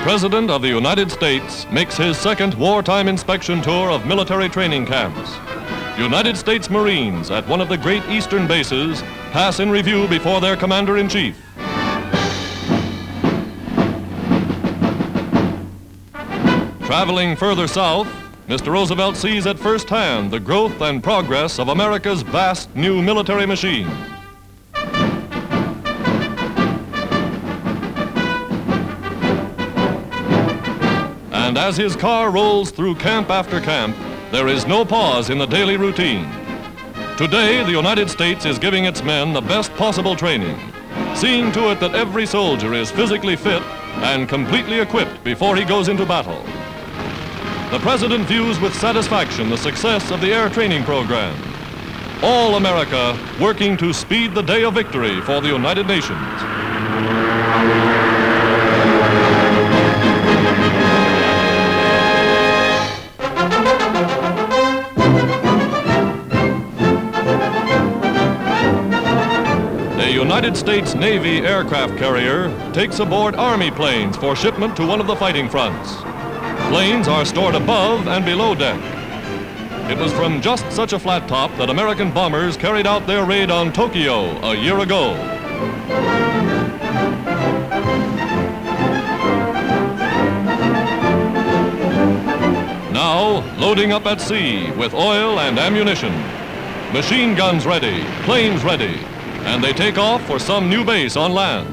President of the United States makes his second wartime inspection tour of military training camps. United States Marines at one of the great eastern bases pass in review before their Commander-in-Chief. Traveling further south, Mr. Roosevelt sees at first hand the growth and progress of America's vast new military machine. And as his car rolls through camp after camp, there is no pause in the daily routine. Today, the United States is giving its men the best possible training, seeing to it that every soldier is physically fit and completely equipped before he goes into battle. The President views with satisfaction the success of the air training program. All America working to speed the day of victory for the United Nations. A United States Navy aircraft carrier takes aboard Army planes for shipment to one of the fighting fronts. Planes are stored above and below deck. It was from just such a flat top that American bombers carried out their raid on Tokyo a year ago. Now, loading up at sea with oil and ammunition. Machine guns ready, planes ready, and they take off for some new base on land.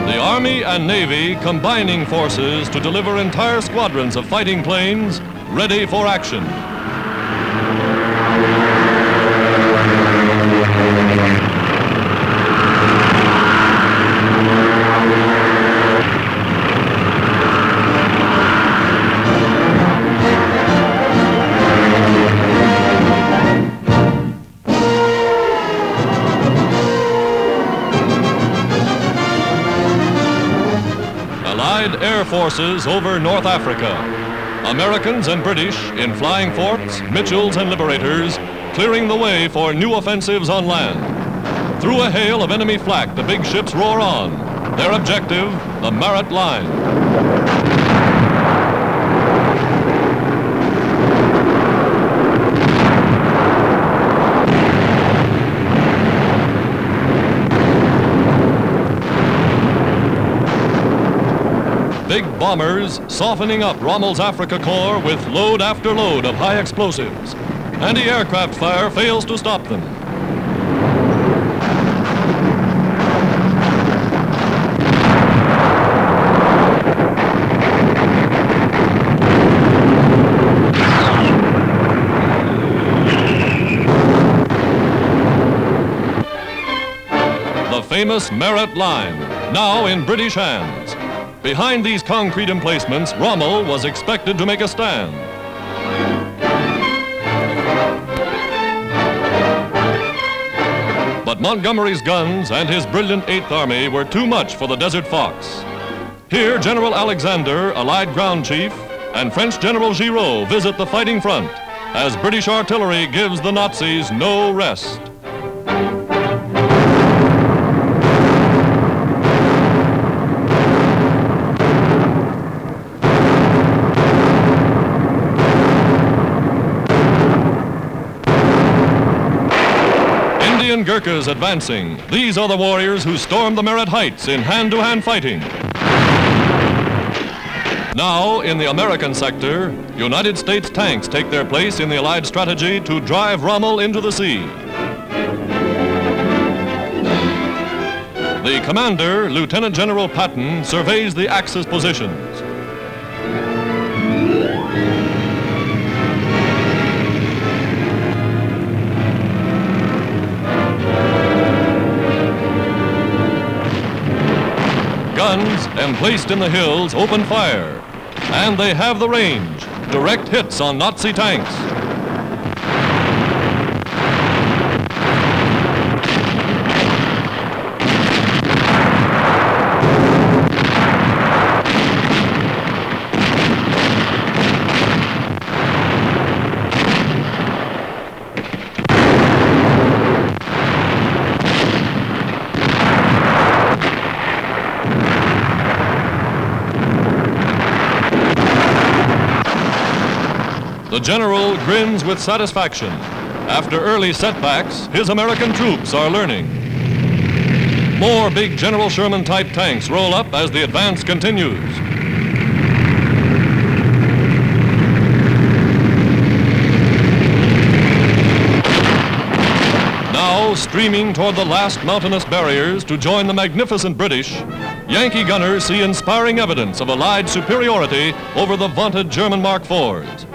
The Army and Navy combining forces to deliver entire squadrons of fighting planes ready for action. Allied air forces over North Africa. Americans and British in flying forts, Mitchells and Liberators, clearing the way for new offensives on land. Through a hail of enemy flak, the big ships roar on. Their objective, the Marat Line. Big bombers softening up Rommel's Africa Corps with load after load of high explosives. Anti-aircraft fire fails to stop them. The famous Marat Line, now in British hands. Behind these concrete emplacements, Rommel was expected to make a stand. But Montgomery's guns and his brilliant 8th Army were too much for the Desert Fox. Here, General Alexander, Allied ground chief, and French General Giraud visit the fighting front as British artillery gives the Nazis no rest. Indian Gurkhas advancing. These are the warriors who stormed the Merit Heights in hand-to-hand fighting. Now, in the American sector, United States tanks take their place in the Allied strategy to drive Rommel into the sea. The commander, Lieutenant General Patton, surveys the Axis positions. Guns emplaced in the hills open fire, and they have the range. Direct hits on Nazi tanks. The general grins with satisfaction. After early setbacks, his American troops are learning. More big General Sherman-type tanks roll up as the advance continues. Now, streaming toward the last mountainous barriers to join the magnificent British, Yankee gunners see inspiring evidence of Allied superiority over the vaunted German Mark IVs.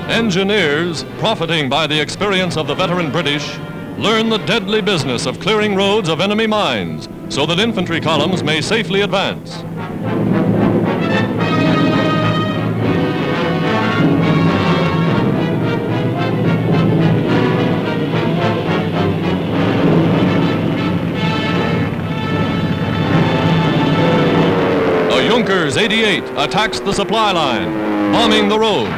Engineers, profiting by the experience of the veteran British, learn the deadly business of clearing roads of enemy mines so that infantry columns may safely advance. A Junkers 88 attacks the supply line, bombing the road.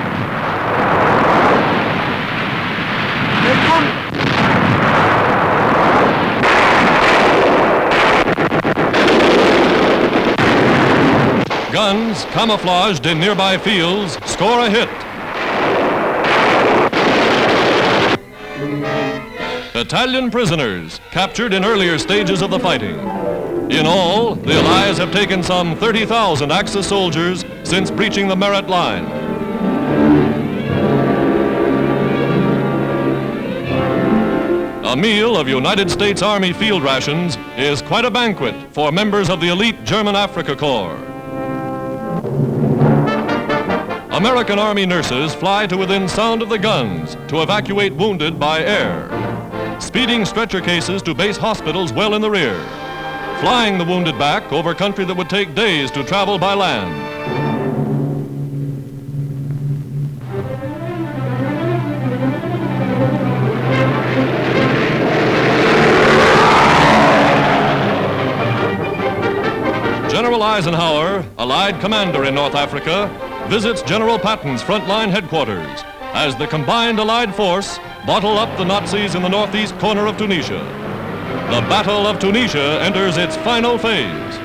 Guns, camouflaged in nearby fields, score a hit. Italian prisoners, captured in earlier stages of the fighting. In all, the Allies have taken some 30,000 Axis soldiers since breaching the Merit line. A meal of United States Army field rations is quite a banquet for members of the elite German Africa Corps. American Army nurses fly to within sound of the guns to evacuate wounded by air, speeding stretcher cases to base hospitals well in the rear, flying the wounded back over country that would take days to travel by land. General Eisenhower, Allied commander in North Africa, visits General Patton's frontline headquarters as the combined Allied force bottle up the Nazis in the northeast corner of Tunisia. The Battle of Tunisia enters its final phase.